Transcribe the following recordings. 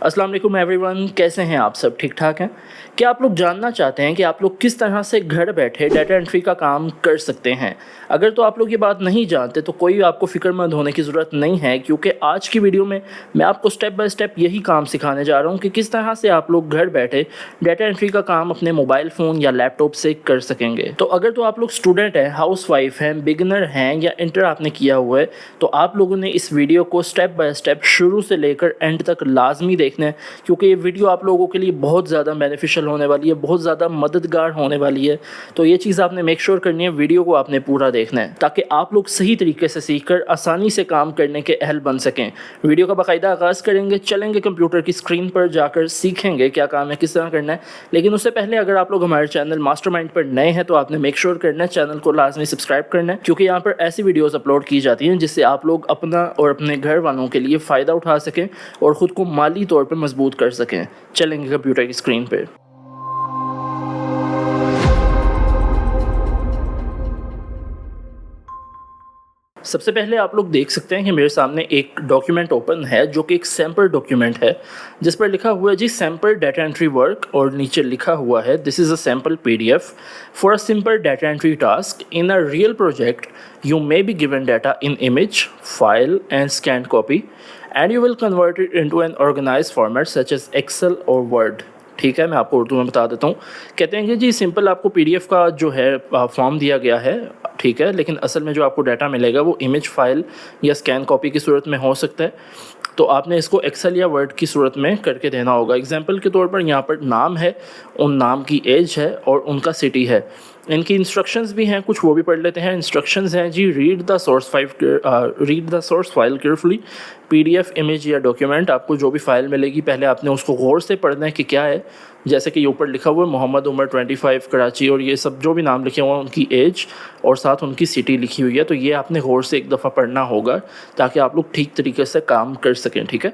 अस्सलाम वालेकुम एवरीवन, कैसे हैं आप सब? ठीक ठाक हैं? क्या आप लोग जानना चाहते हैं कि आप लोग किस तरह से घर बैठे डाटा एंट्री का काम कर सकते हैं? अगर तो आप लोग ये बात नहीं जानते तो कोई आपको फ़िक्रमंद होने की ज़रूरत नहीं है, क्योंकि आज की वीडियो में मैं आपको स्टेप बाय स्टेप यही काम सिखाने जा रहा हूँ कि किस तरह से आप लोग घर बैठे डाटा एंट्री का काम अपने मोबाइल फ़ोन या लैपटॉप से कर सकेंगे। तो अगर तो आप लोग स्टूडेंट हैं, हाउसवाइफ हैं, बिगिनर हैं या इंटर आपने किया हुआ है, तो आप लोगों ने इस वीडियो को स्टेप बाय स्टेप शुरू से लेकर एंड तक लाजमी देखना है, क्योंकि ये वीडियो आप लोगों के लिए बहुत ज़्यादा बेनिफिशियल होने वाली है, बहुत ज़्यादा मददगार होने वाली है। तो ये चीज़ आपने मेक श्योर करनी है, वीडियो को आपने पूरा देखना है ताकि आप लोग सही तरीके से सीखकर आसानी से काम करने के अहल बन सकें। वीडियो का बाकायदा आगाज़ करेंगे, चलेंगे कंप्यूटर की स्क्रीन पर जाकर सीखेंगे क्या काम है, किस तरह करना है। लेकिन उससे पहले अगर आप लोग हमारे चैनल मास्टरमाइंड पर नए हैं तो आपने मेक श्योर करना है चैनल को लाजमी सब्सक्राइब करना है, क्योंकि यहाँ पर ऐसी वीडियोज़ अपलोड की जाती हैं जिससे आप लोग अपना और अपने घर वालों के लिए फ़ायदा उठा सकें और ख़ुद को माली तौर पर मजबूत कर सकें। चलेंगे कंप्यूटर की स्क्रीन पे। सबसे पहले आप लोग देख सकते हैं कि मेरे सामने एक डॉक्यूमेंट ओपन है जो कि एक सैम्पल डॉक्यूमेंट है, जिस पर लिखा हुआ है जी सैम्पल डाटा एंट्री वर्क, और नीचे लिखा हुआ है this is a sample PDF for a simple data entry task in a real project you may be given data in image file and scan copy and you will convert it into an organised format such as Excel or Word. ठीक है, मैं आपको उर्दू में बता देता हूँ। कहते हैं कि जी सिंपल आपको पीडीएफ का जो है फॉर्म दिया गया है, ठीक है, लेकिन असल में जो आपको डाटा मिलेगा वो इमेज फाइल या स्कैन कॉपी की सूरत में हो सकता है। तो आपने इसको एक्सेल या वर्ड की सूरत में करके देना होगा। एग्जांपल के तौर पर यहाँ पर नाम है, उन नाम की एज है और उनका सिटी है। इनकी इंस्ट्रक्शंस भी हैं कुछ, वो भी पढ़ लेते हैं। इंस्ट्रक्शंस हैं जी read the source file carefully. PDF, image या डॉक्यूमेंट, आपको जो भी फाइल मिलेगी पहले आपने उसको गौर से पढ़ना है कि क्या है। जैसे कि ऊपर लिखा हुआ है मोहम्मद उमर 25 कराची, और ये सब जो भी नाम लिखे हुए हैं उनकी एज और साथ उनकी सिटी लिखी हुई है। तो ये आपने गौर से एक दफ़ा पढ़ना होगा ताकि आप लोग ठीक तरीके से काम कर सकें। ठीक है,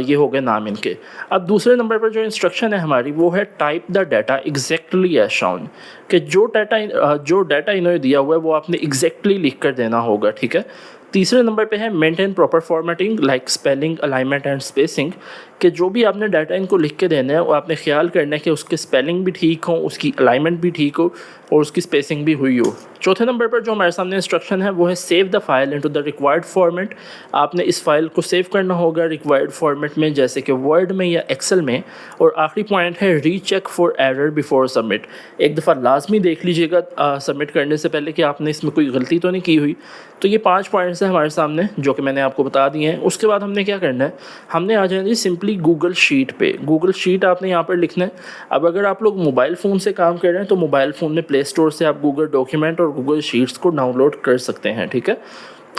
ये हो गए नाम इनके। अब दूसरे नंबर पर जो इंस्ट्रक्शन है हमारी वो है type the data exactly as shown, कि जो डाटा इन्होंने दिया हुआ है वो आपने एग्जैक्टली लिख कर देना होगा। ठीक है। तीसरे नंबर पे है maintain proper formatting like spelling, alignment and spacing, कि जो भी आपने डाटा इनको लिख के देना है वो आपने ख्याल करना है कि उसके स्पेलिंग भी ठीक हो, उसकी अलाइनमेंट भी ठीक हो और उसकी स्पेसिंग भी हुई हो। चौथे नंबर पर जो हमारे सामने इंस्ट्रक्शन है वो है save the file into the required format. आपने इस फाइल को सेव करना होगा रिक्वायर्ड फॉर्मेट में, जैसे कि वर्ड में या एक्सेल में। और आखिरी पॉइंट है recheck for error before submit. एक दफ़ा लाजमी देख लीजिएगा सबमिट करने से पहले कि आपने इसमें कोई गलती तो नहीं की हुई। तो ये 5 पॉइंट्स हैं हमारे सामने जो कि मैंने आपको बता दिए हैं। उसके बाद हमने क्या करना है, हमने आ जाना जी सिंपली गूगल शीट पे। गूगल शीट आपने यहाँ पर लिखना है। अब अगर आप लोग मोबाइल फ़ोन से काम कर रहे हैं तो मोबाइल फ़ोन में प्ले स्टोर से आप गूगल डॉक्यूमेंट और गूगल शीट्स को डाउनलोड कर सकते हैं। ठीक है।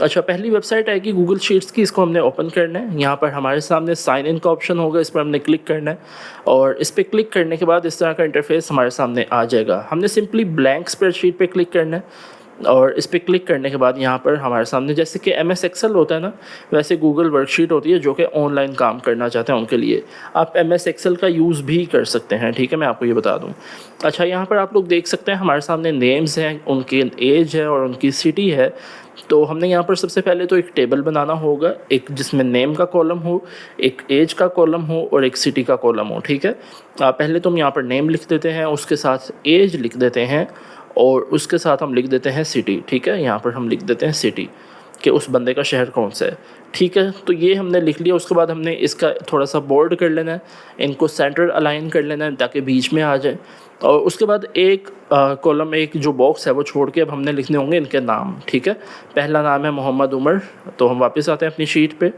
अच्छा, पहली वेबसाइट आएगी गूगल शीट्स की, इसको हमने ओपन करना है। यहाँ पर हमारे सामने साइन इन का ऑप्शन होगा, इस पर हमने क्लिक करना है और इस पर क्लिक करने के बाद इस तरह का इंटरफेस हमारे सामने आ जाएगा। हमने सिंपली ब्लैंक स्प्रेडशीट पे क्लिक करना है और इस पर क्लिक करने के बाद यहाँ पर हमारे सामने जैसे कि MS एक्सेल होता है ना, वैसे गूगल वर्कशीट होती है जो कि ऑनलाइन काम करना चाहते हैं उनके लिए। आप MS एक्सेल का यूज़ भी कर सकते हैं। ठीक है, मैं आपको ये बता दूँ। अच्छा, यहाँ पर आप लोग देख सकते हैं हमारे सामने नेम्स हैं, उनकी एज है और उनकी सिटी है। तो हमने यहाँ पर सबसे पहले तो एक टेबल बनाना होगा, एक जिसमें नेम का कॉलम हो, एक एज का कॉलम हो और एक सिटी का कॉलम हो। ठीक है, पहले तो हम यहाँ पर नेम लिख देते हैं, उसके साथ एज लिख देते हैं और उसके साथ हम लिख देते हैं सिटी। ठीक है, यहाँ पर हम लिख देते हैं सिटी कि उस बंदे का शहर कौन सा है। ठीक है, तो ये हमने लिख लिया। उसके बाद हमने इसका थोड़ा सा बोर्ड कर लेना है, इनको सेंटर अलाइन कर लेना है ताकि बीच में आ जाए। और उसके बाद एक कॉलम, एक जो बॉक्स है वो छोड़ के अब हमने लिखने होंगे इनके नाम। ठीक है, पहला नाम है मोहम्मद उमर, तो हम वापस आते हैं अपनी शीट पे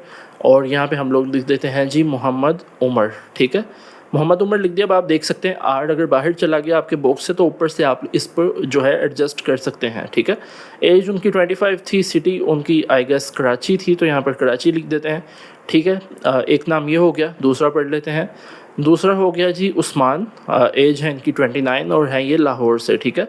और यहाँ पे हम लोग लिख देते हैं जी मोहम्मद उमर। ठीक है, मोहम्मद उमर लिख दिया। अब आप देख सकते हैं आर अगर बाहर चला गया आपके बॉक्स से तो ऊपर से आप इस पर जो है एडजस्ट कर सकते हैं। ठीक है, एज उनकी 25 थी, सिटी उनकी आई गेस कराची थी, तो यहाँ पर कराची लिख देते हैं। ठीक है, एक नाम ये हो गया। दूसरा पढ़ लेते हैं। दूसरा हो गया जी उस्मान, एज है इनकी 29 और है ये लाहौर से। ठीक है,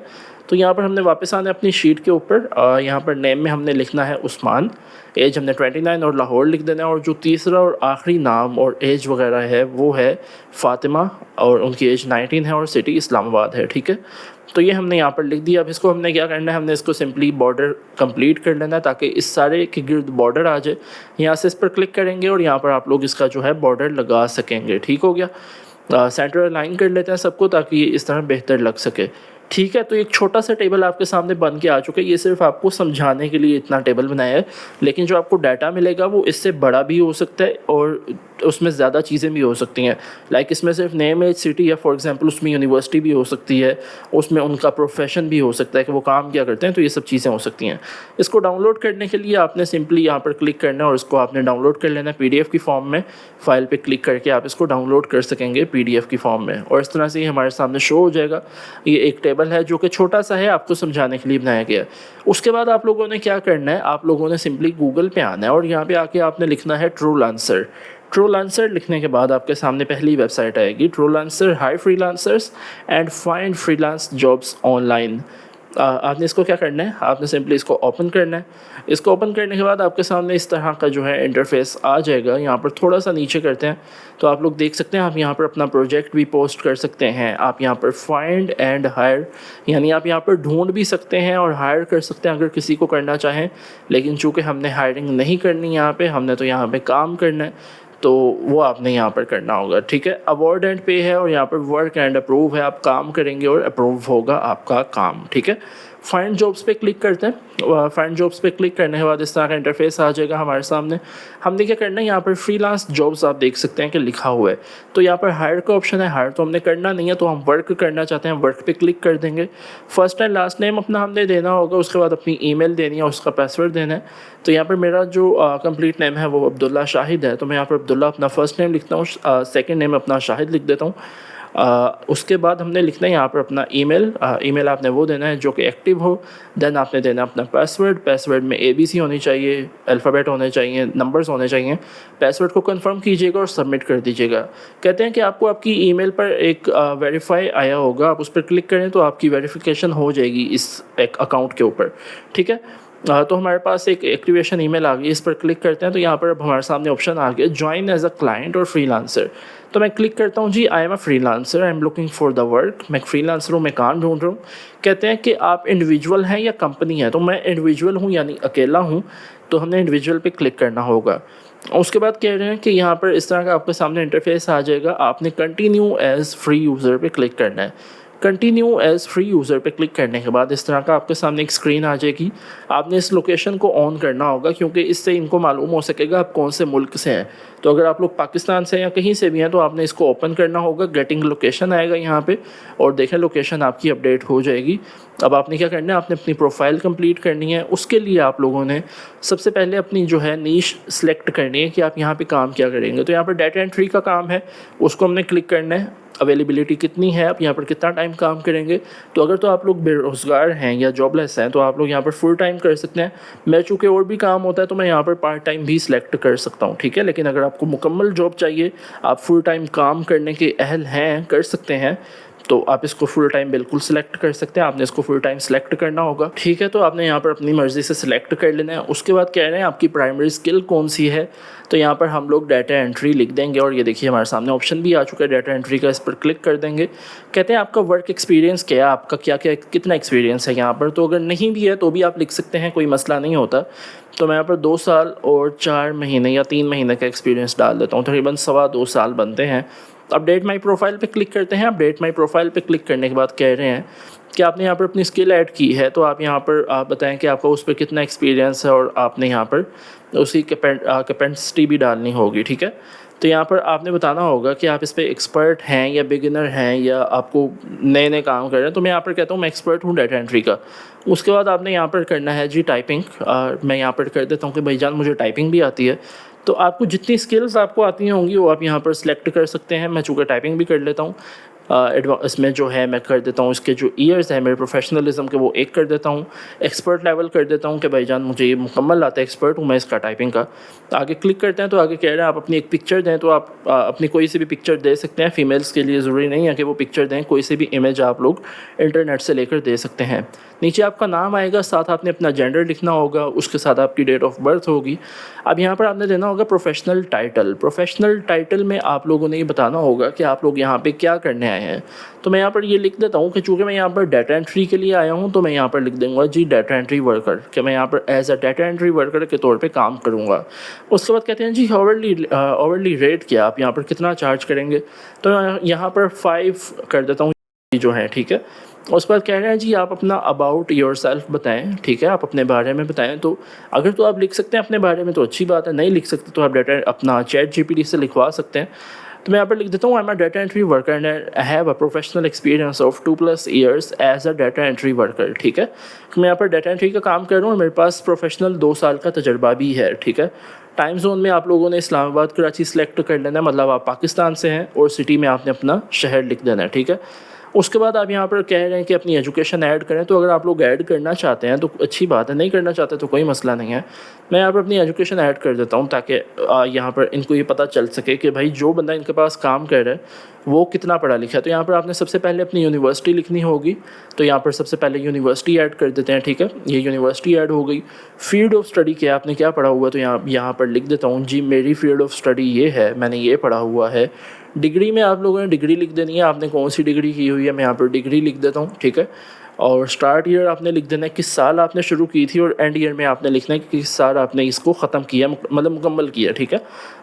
तो यहाँ पर हमने वापस आना है अपनी शीट के ऊपर। यहाँ पर नेम में हमने लिखना है उस्मान, एज हमने 29 और लाहौर लिख देना है, और जो तीसरा और आखिरी नाम और एज वगैरह है वो है फ़ातिमा, और उनकी एज 19 है और सिटी इस्लामाबाद है। ठीक है, तो ये हमने यहाँ पर लिख दिया। अब इसको हमने क्या करना है, हमने इसको सिंपली बॉर्डर कंप्लीट कर लेना है ताकि इस सारे के गिर्द बॉर्डर आ जाए। यहाँ से इस पर क्लिक करेंगे और यहाँ पर आप लोग इसका जो है बॉर्डर लगा सकेंगे। ठीक हो गया, सेंटर अलाइन कर लेते हैं सबको ताकि ये इस तरह बेहतर लग सके। ठीक है, तो एक छोटा सा टेबल आपके सामने बन के आ चुका है। ये सिर्फ आपको समझाने के लिए इतना टेबल बनाया है, लेकिन जो आपको डाटा मिलेगा वो इससे बड़ा भी हो सकता है और उसमें ज़्यादा चीज़ें भी हो सकती हैं। लाइक इसमें सिर्फ नेम, एज, सिटी, या फॉर एग्जांपल उसमें यूनिवर्सिटी भी हो सकती है, उसमें उनका प्रोफेशन भी हो सकता है कि वो काम क्या करते हैं, तो ये सब चीज़ें हो सकती हैं। इसको डाउनलोड करने के लिए आपने सिंपली यहाँ पर क्लिक करना है और इसको आपने डाउनलोड कर लेना है PDF की फॉर्म में। फ़ाइल पर क्लिक करके आप इसको डाउनलोड कर सकेंगे PDF की फॉर्म में, और इस तरह से हमारे सामने शो हो जाएगा। ये एक टेबल है जो कि छोटा सा है, आपको समझाने के लिए बनाया गया है। उसके बाद आप लोगों ने क्या करना है, आप लोगों ने सिंपली गूगल पे आना है और यहाँ पे आके आपने लिखना है ट्रूलांसर। ट्रूलांसर लिखने के बाद आपके सामने पहली वेबसाइट आएगी, Truelancer hire freelancers and find freelance jobs online. आपने इसको क्या करना है, आपने सिंपली इसको ओपन करना है। इसको ओपन करने के बाद आपके सामने इस तरह का जो है इंटरफेस आ जाएगा। यहाँ पर थोड़ा सा नीचे करते हैं तो आप लोग देख सकते हैं, आप यहाँ पर अपना प्रोजेक्ट भी पोस्ट कर सकते हैं। आप यहाँ पर फाइंड एंड हायर, यानी आप यहाँ पर ढूंढ भी सकते हैं और हायर कर सकते हैं अगर किसी को करना चाहें, लेकिन चूँकि हमने हायरिंग नहीं करनी यहाँ पे, हमने तो यहाँ पे काम करना है, तो वो आपने यहाँ पर करना होगा। ठीक है, अवॉर्ड एंड पे है और यहाँ पर वर्क एंड अप्रूव है, आप काम करेंगे और अप्रूव होगा आपका काम। ठीक है, फाइंड जॉब्स पे क्लिक करते हैं। फाइंड जॉब्स पे क्लिक करने के बाद इस तरह का इंटरफेस आ जाएगा हमारे सामने। हमने क्या करना है, यहाँ पर फ्रीलांस जॉब्स आप देख सकते हैं कि लिखा हुआ है, तो यहाँ पर हायर का ऑप्शन है। हायर तो हमने करना नहीं है, तो हम वर्क करना चाहते हैं, वर्क पे क्लिक कर देंगे। फर्स्ट एंड लास्ट नेम अपना हमने देना होगा, उसके बाद अपनी ईमेल देनी है, उसका पासवर्ड देना है। तो यहाँ पर मेरा जो कंप्लीट नेम है वो अब्दुल्ला शाहिद है, तो मैं यहाँ पर अब्दुल्ला अपना फर्स्ट नेम लिखता हूँ, सेकेंड नेम अपना शाहिद लिख देता हूँ। उसके बाद हमने लिखना है यहाँ पर अपना ईमेल। ईमेल आपने वो देना है जो कि एक्टिव हो। देन आपने देना अपना पासवर्ड। पासवर्ड में ABC होनी चाहिए, अल्फ़ाबेट होने चाहिए, नंबर्स होने चाहिए। पासवर्ड को कंफर्म कीजिएगा और सबमिट कर दीजिएगा। कहते हैं कि आपको आपकी ईमेल पर एक वेरीफाई आया होगा, आप उस पर क्लिक करें तो आपकी वेरिफिकेशन हो जाएगी इस एक अकाउंट के ऊपर। ठीक है, तो हमारे पास एक एक्टिवेशन ईमेल आ गई, इस पर क्लिक करते हैं तो यहाँ पर अब हमारे सामने ऑप्शन आ गया ज्वाइन एज अ क्लाइंट और फ्रीलांसर। तो मैं क्लिक करता हूँ, जी I am a freelancer, I am looking for the work. मैं फ्रीलांसर हूँ, मैं काम ढूंढ रहा हूँ। कहते हैं कि आप इंडिविजुअल हैं या कंपनी है, तो मैं इंडिविजुअल हूँ यानी अकेला हूँ, तो हमने इंडिविजुअल पे क्लिक करना होगा। उसके बाद कह रहे हैं कि यहाँ पर इस तरह का आपके सामने इंटरफेस आ जाएगा, आपने कंटिन्यू एज फ्री यूज़र पे क्लिक करना है। कंटिन्यू एज फ्री यूज़र पे क्लिक करने के बाद इस तरह का आपके सामने एक स्क्रीन आ जाएगी। आपने इस लोकेशन को ऑन करना होगा क्योंकि इससे इनको मालूम हो सकेगा आप कौन से मुल्क से हैं। तो अगर आप लोग पाकिस्तान से या कहीं से भी हैं तो आपने इसको ओपन करना होगा। गेटिंग लोकेशन आएगा यहाँ पे और देखें लोकेशन आपकी अपडेट हो जाएगी। अब आपने क्या करना है, आपने अपनी प्रोफाइल कंप्लीट करनी है। उसके लिए आप लोगों ने सबसे पहले अपनी जो है नीश सेलेक्ट करनी है कि आप यहाँ पे काम क्या करेंगे। तो यहाँ पर डाटा एंट्री का काम है, उसको हमने क्लिक करना है। अवेलेबिलिटी कितनी है, आप यहाँ पर कितना टाइम काम करेंगे। तो अगर तो आप लोग बेरोज़गार हैं या जॉबलेस हैं तो आप लोग यहाँ पर फुल टाइम कर सकते हैं। मैं चूँकि और भी काम होता है तो मैं यहाँ पर पार्ट टाइम भी सिलेक्ट कर सकता हूँ। ठीक है, लेकिन अगर आपको मुकम्मल जॉब चाहिए, आप फुल टाइम काम करने के अहल हैं, कर सकते हैं, तो आप इसको फुल टाइम बिल्कुल सिलेक्ट कर सकते हैं। आपने इसको फुल टाइम सिलेक्ट करना होगा। ठीक है, तो आपने यहाँ पर अपनी मर्ज़ी से सिलेक्ट कर लेना है। उसके बाद कह रहे हैं आपकी प्राइमरी स्किल कौन सी है, तो यहाँ पर हम लोग डाटा एंट्री लिख देंगे और ये देखिए हमारे सामने ऑप्शन भी आ चुका है डाटा एंट्री का, इस पर क्लिक कर देंगे। कहते हैं आपका वर्क एक्सपीरियंस क्या है, आपका क्या क्या कितना एक्सपीरियंस है यहाँ पर। तो अगर नहीं भी है तो भी आप लिख सकते हैं, कोई मसला नहीं होता। तो मैं यहाँ पर 2 साल और 4 महीने या 3 महीने का एक्सपीरियंस डाल देता हूँ, तकरीबन 2.25 साल बनते हैं। अपडेट माई प्रोफाइल पे क्लिक करते हैं। अपडेट माई प्रोफाइल पे क्लिक करने के बाद कह रहे हैं कि आपने यहाँ पर अपनी स्किल ऐड की है, तो आप यहाँ पर आप बताएं कि आपका उस पर कितना एक्सपीरियंस है और आपने यहाँ पर उसकी कैपेसिटी भी डालनी होगी। ठीक है, तो यहाँ पर आपने बताना होगा कि आप इस पर एक्सपर्ट हैं या बिगिनर हैं या आपको नए नए काम कर रहे हैं। तो मैं यहाँ पर कहता हूँ मैं एक्सपर्ट हूँ डाटा एंट्री का। उसके बाद आपने यहाँ पर करना है जी टाइपिंग। मैं यहाँ पर कर देता हूँ कि भाईजान मुझे टाइपिंग भी आती है। तो आपको जितनी स्किल्स आपको आती होंगी वो आप यहाँ पर सिलेक्ट कर सकते हैं। मैं चूँकि टाइपिंग भी कर लेता हूँ। इसमें जो है मैं कर देता हूँ इसके जो ईयर्स हैं मेरे प्रोफेशनलिज्म के वो 1 कर देता हूँ, एक्सपर्ट लेवल कर देता हूँ कि भाईजान मुझे ये मुकम्मल आता है, एक्सपर्ट हूँ मैं इसका टाइपिंग का। आगे क्लिक करते हैं तो आगे कह रहे हैं आप अपनी एक पिक्चर दें, तो आप अपनी कोई सी भी पिक्चर दे सकते हैं। फीमेल्स के लिए ज़रूरी नहीं है कि वो पिक्चर दें, कोई सी भी इमेज आप लोग इंटरनेट से लेकर दे सकते हैं। नीचे आपका नाम आएगा, साथ आपने अपना जेंडर लिखना होगा, उसके साथ आपकी डेट ऑफ बर्थ होगी। अब यहाँ पर आपने देना होगा प्रोफेशनल टाइटल। प्रोफेशनल टाइटल में आप लोगों ने ये बताना होगा कि आप लोग यहाँ पे क्या करने आए हैं। तो मैं यहाँ पर ये लिख देता हूँ कि चूँकि मैं यहाँ पर डाटा एंट्री के लिए आया हूँ, तो मैं यहाँ पर लिख दूँगा जी डाटा एंट्री वर्कर, कि मैं यहाँ पर as a data entry worker के तौर पे काम करूँगा। उसके बाद कहते हैं जी आवरली रेट क्या, आप यहाँ पर कितना चार्ज करेंगे। तो यहाँ पर 5 कर देता हूँ जो है, ठीक है। उसके बाद कह रहे हैं जी आप अपना अबाउट योर सेल्फ बताएं, ठीक है, आप अपने बारे में बताएं। तो अगर तो आप लिख सकते हैं अपने बारे में तो अच्छी बात है, नहीं लिख सकते तो आप डाटा अपना चैट जीपीटी से लिखवा सकते हैं। तो मैं यहाँ पर लिख देता हूँ I am a data entry worker and I have a professional experience of 2+ years as a data entry worker, ठीक है। तो मैं यहाँ पर डाटा एंट्री का काम कर रहा हूँ और मेरे पास प्रोफेशनल 2 साल का तजर्बा भी है, ठीक है। टाइम जोन में आप लोगों ने इस्लामाबाद कराची सेलेक्ट कर लेना है, मतलब आप पाकिस्तान से हैं, और सिटी में आपने अपना शहर लिख देना है, ठीक है। उसके बाद आप यहाँ पर कह रहे हैं कि अपनी एजुकेशन ऐड करें, तो अगर आप लोग ऐड करना चाहते हैं तो अच्छी बात है, नहीं करना चाहते तो कोई मसला नहीं है। मैं यहाँ पर अपनी एजुकेशन ऐड कर देता हूँ ताकि यहाँ पर इनको ये पता चल सके कि भाई जो बंदा इनके पास काम कर रहा है वो कितना पढ़ा लिखा है। तो यहाँ पर आपने सबसे पहले अपनी यूनिवर्सिटी लिखनी होगी, तो यहाँ पर सबसे पहले यूनिवर्सिटी ऐड कर देते हैं, ठीक है। ये यूनिवर्सिटी ऐड हो गई। फील्ड ऑफ स्टडी क्या, आपने क्या पढ़ा हुआ, तो यहाँ पर लिख देता हूँ जी मेरी फील्ड ऑफ स्टडी ये है, मैंने ये पढ़ा हुआ है। डिग्री में आप लोगों ने डिग्री लिख देनी है, आपने कौन सी डिग्री की हुई है, मैं यहाँ पर डिग्री लिख देता हूँ, ठीक है। और स्टार्ट ईयर आपने लिख देना है किस साल आपने शुरू की थी, और एंड ईयर में आपने लिखना है कि किस साल आपने इसको ख़त्म किया, मतलब मुकम्मल किया, ठीक है।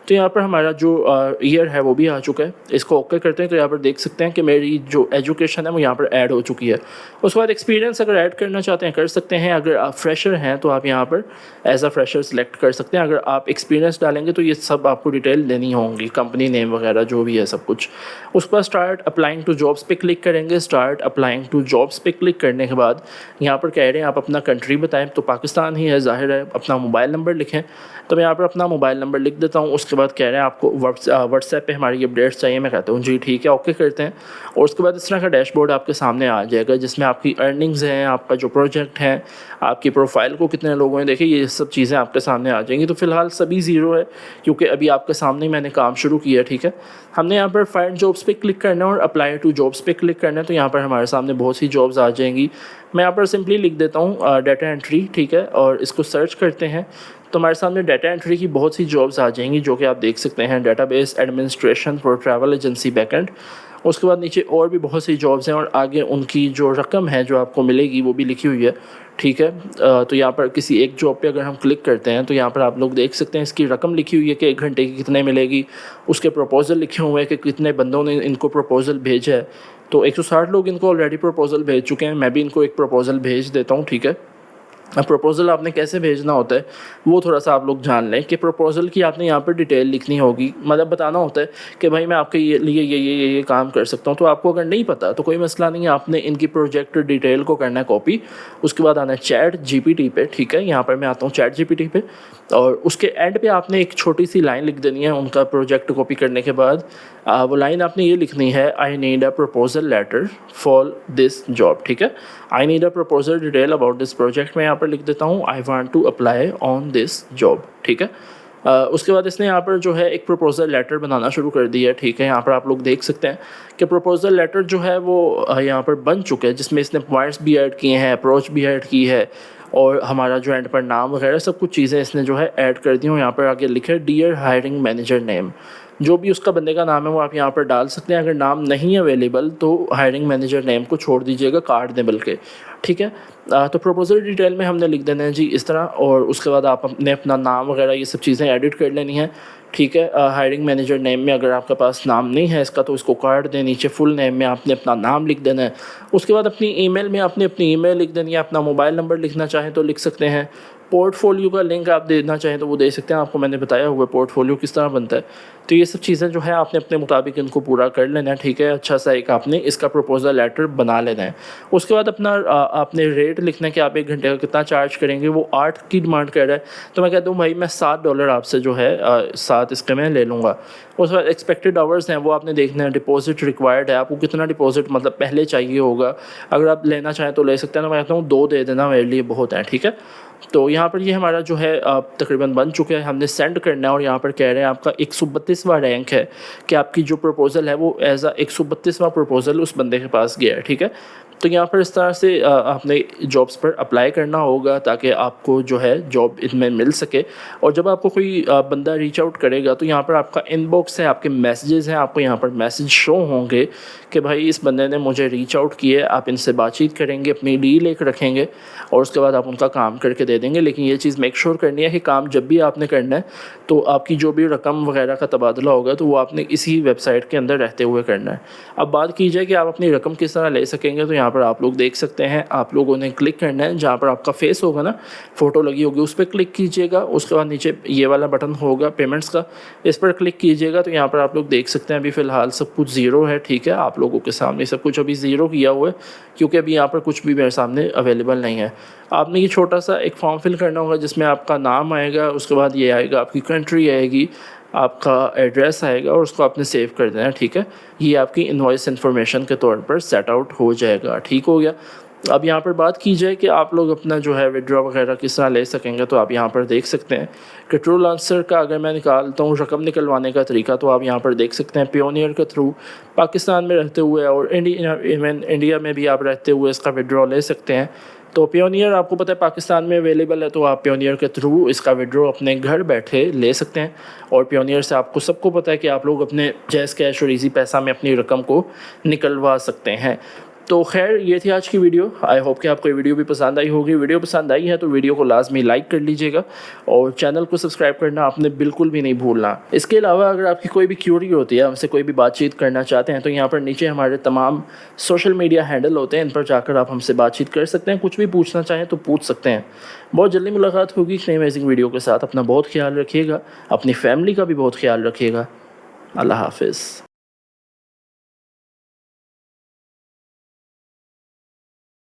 तो यहाँ पर हमारा जो ईयर है वो भी आ चुका है। इसको ओके करते हैं तो यहाँ पर देख सकते हैं कि मेरी जो एजुकेशन है वो यहाँ पर ऐड हो चुकी है। उसके बाद एक्सपीरियंस अगर ऐड करना चाहते हैं कर सकते हैं। अगर आप फ्रेशर हैं तो आप यहाँ पर एज अ फ्रेशर सेलेक्ट कर सकते हैं। अगर आप एक्सपीरियंस डालेंगे तो ये सब आपको डिटेल देनी होंगी, कंपनी नेम वगैरह जो भी है सब कुछ। उसके बाद स्टार्ट अप्लाइंग टू जॉब्स पे क्लिक करेंगे। स्टार्ट अप्लाइंग टू जॉब्स पे क्लिक करने के बाद यहाँ पर कह रहे हैं आप अपना कंट्री बताएं, तो पाकिस्तान ही है ज़ाहिर है। अपना मोबाइल नंबर लिखें, तो मैं यहाँ पर अपना मोबाइल नंबर लिख देता हूँ। उसके बाद कह रहे हैं आपको व्हाट्सएप पे हमारी अपडेट्स चाहिए, मैं कहता हूँ जी ठीक है, ओके करते हैं। और उसके बाद इस तरह का डैशबोर्ड आपके सामने आ जाएगा जिसमें आपकी अर्निंग्स हैं, आपका जो प्रोजेक्ट है, आपकी प्रोफाइल को कितने लोगों ने देखे, ये सब चीज़ें आपके सामने आ जाएंगी। तो फिलहाल सभी ज़ीरो है क्योंकि अभी आपके सामने मैंने काम शुरू किया, ठीक है। हमने यहाँ पर फाइंड जॉब्स पे क्लिक करना है और अप्लाई टू जॉब्स पे क्लिक करना है। तो यहाँ पर हमारे सामने बहुत सी जॉब्स आ जाएंगी। मैं यहाँ पर सिंपली लिख देता हूँ डाटा एंट्री, ठीक है, और इसको सर्च करते हैं तो हमारे सामने डाटा एंट्री की बहुत सी जॉब्स आ जाएंगी जो कि आप देख सकते हैं। Database administration for travel agency backend. उसके बाद नीचे और भी बहुत सी जॉब्स हैं और आगे उनकी जो रकम है जो आपको मिलेगी वो भी लिखी हुई है, ठीक है। तो यहाँ पर किसी एक जॉब पे अगर हम क्लिक करते हैं तो यहाँ पर आप लोग देख सकते हैं इसकी रकम लिखी हुई है कि 1 घंटे की कितने मिलेगी। उसके प्रपोज़ल लिखे हुए हैं कि कितने बंदों ने इनको प्रपोज़ल भेजा है। तो 160 लोग इनको ऑलरेडी प्रपोज़ल भेज चुके हैं। मैं भी इनको एक प्रपोज़ल भेज देता हूँ, ठीक है। अब प्रपोज़ल आपने कैसे भेजना होता है वो थोड़ा सा आप लोग जान लें कि प्रपोज़ल की आपने यहाँ पर डिटेल लिखनी होगी, मतलब बताना होता है कि भाई मैं आपके लिए ये काम कर सकता हूँ। तो आपको अगर नहीं पता तो कोई मसला नहीं है, आपने इनकी प्रोजेक्ट डिटेल को करना है कॉपी। उसके बाद आना है चैट जीपीटी पे, ठीक है। यहाँ पर मैं आता हूँ चैट जीपीटी पे और उसके एंड पे आपने एक छोटी सी लाइन लिख देनी है उनका प्रोजेक्ट कॉपी करने के बाद। वो लाइन आपने ये लिखनी है I need a proposal letter for this job, ठीक है। I need a proposal detail about this project, मैं यहाँ पर लिख देता हूँ I want to apply on this job, ठीक है। उसके बाद इसने यहाँ पर जो है एक प्रपोजल लेटर बनाना शुरू कर दिया है, ठीक है। यहाँ पर आप लोग देख सकते हैं कि प्रपोजल लेटर जो है वो यहाँ पर बन चुका है जिसमें इसने पॉइंट्स भी ऐड किए हैं, अप्रोच भी ऐड की है और हमारा जो एंड पर नाम वगैरह सब कुछ चीज़ें इसने जो है ऐड कर दी हूँ। यहाँ पर आगे लिखे डियर हायरिंग मैनेजर नेम, जो भी उसका बंदे का नाम है वो आप यहाँ पर डाल सकते हैं। अगर नाम नहीं अवेलेबल तो हायरिंग मैनेजर नेम को छोड़ दीजिएगा, काट दें बल्कि, ठीक है। तो प्रपोजल डिटेल में हमने लिख देना है जी इस तरह और उसके बाद आपने अपना नाम वगैरह ये सब चीज़ें एडिट कर लेनी है, ठीक है। हायरिंग मैनेजर नेम में अगर आपके पास नाम नहीं है इसका तो इसको काट दें, नीचे फुल नेम में आपने अपना नाम लिख देना है। उसके बाद अपनी ईमेल में आपने अपनी ईमेल लिख देनी है, अपना मोबाइल नंबर लिखना चाहें तो लिख सकते हैं। पोर्टफोलियो का लिंक आप देना चाहें तो वो दे सकते हैं, आपको मैंने बताया हुआ पोर्टफोलियो किस तरह बनता है। तो ये सब चीज़ें जो है आपने अपने मुताबिक इनको पूरा कर लेना है, ठीक है। अच्छा सा एक आपने इसका प्रपोजल लेटर बना लेना है। उसके बाद अपना आपने रेट लिखना है कि आप 1 घंटे का कितना चार्ज करेंगे। वो 8 की डिमांड कर रहा है तो मैं कहता हूँ भाई मैं $7 आपसे जो है 7 इसके मैं ले लूँगा। उसके बाद एक्सपेक्टेड आवर्स हैं वो आपने देखना है। डिपॉजिट रिक्वायर्ड है, आपको कितना डिपॉजिट मतलब पहले चाहिए होगा। अगर आप लेना चाहें तो ले सकते हैं, मैं कहता हूँ 2 दे देना, मेरे लिए बहुत है, ठीक है। तो यहाँ पर ये हमारा जो है तकरीबन बन चुका है, हमने सेंड करना है। और यहाँ पर कह रहे हैं आपका 132वां रैंक है कि आपकी जो प्रपोज़ल है वो एज 132वां प्रपोज़ल उस बंदे के पास गया है, ठीक है। तो यहाँ पर इस तरह से आपने जॉब्स पर अप्लाई करना होगा ताकि आपको जो है जॉब इनमें मिल सके। और जब आपको कोई बंदा रीच आउट करेगा तो यहाँ पर आपका इनबॉक्स है, आपके मैसेजेस हैं, आपको यहाँ पर मैसेज शो होंगे कि भाई इस बंदे ने मुझे रीच आउट किया है। आप इनसे बातचीत करेंगे, अपनी डील एक रखेंगे और उसके बाद आप उनका काम करके दे देंगे। लेकिन ये चीज़ मेक श्योर करनी है कि काम जब भी आपने करना है तो आपकी जो भी रकम वगैरह का तबादला होगा तो वो आपने इसी वेबसाइट के अंदर रहते हुए करना है। अब बात की जाए कि आप अपनी रकम किस तरह ले सकेंगे, तो यहाँ पर आप लोग देख सकते हैं, आप लोगों ने क्लिक करना है जहाँ पर आपका फेस होगा ना, फ़ोटो लगी होगी, उस पर क्लिक कीजिएगा। उसके बाद नीचे ये वाला बटन होगा पेमेंट्स का, इस पर क्लिक कीजिएगा। तो यहाँ पर आप लोग देख सकते हैं अभी फ़िलहाल सब कुछ ज़ीरो है, ठीक है। आप लोगों के सामने सब कुछ अभी ज़ीरो किया हुआ है क्योंकि अभी यहाँ पर कुछ भी मेरे सामने अवेलेबल नहीं है। आपने ये छोटा सा एक फॉर्म फिल करना होगा जिसमें आपका नाम आएगा, उसके बाद ये आएगा आपकी कंट्री आएगी, आपका एड्रेस आएगा और उसको आपने सेव कर देना है, ठीक है। ये आपकी इनवॉइस इन्फॉर्मेशन के तौर पर सेट आउट हो जाएगा, ठीक हो गया। अब यहाँ पर बात की जाए कि आप लोग अपना जो है विड्रॉ वगैरह किस तरह ले सकेंगे, तो आप यहाँ पर देख सकते हैं कि ट्रू लांसर का अगर मैं निकालता हूँ रकम निकलवाने का तरीका, तो आप यहाँ पर देख सकते हैं पियोनियर के थ्रू पाकिस्तान में रहते हुए और इंडिया में भी आप रहते हुए इसका विड्रॉ ले सकते हैं। तो पियोनियर आपको पता है पाकिस्तान में अवेलेबल है, तो आप पियोनियर के थ्रू इसका विड्रॉ अपने घर बैठे ले सकते हैं। और पियोनियर से आपको सबको पता है कि आप लोग अपने जैज़ कैश और इजी पैसा में अपनी रकम को निकलवा सकते हैं। तो खैर ये थी आज की वीडियो। आई होप कि आपको ये वीडियो भी पसंद आई होगी। वीडियो पसंद आई है तो वीडियो को लाजमी लाइक कर लीजिएगा और चैनल को सब्सक्राइब करना आपने बिल्कुल भी नहीं भूलना। इसके अलावा अगर आपकी कोई भी क्यूरी होती है, हमसे कोई भी बातचीत करना चाहते हैं, तो यहाँ पर नीचे हमारे तमाम सोशल मीडिया हैंडल होते हैं, इन पर जाकर आप हमसे बातचीत कर सकते हैं। कुछ भी पूछना चाहें तो पूछ सकते हैं। बहुत जल्दी मुलाकात होगी एक नई अमेजिंग वीडियो के साथ। अपना बहुत ख्याल रखिएगा, अपनी फैमिली का भी बहुत ख्याल रखिएगा। अल्लाह हाफिज़।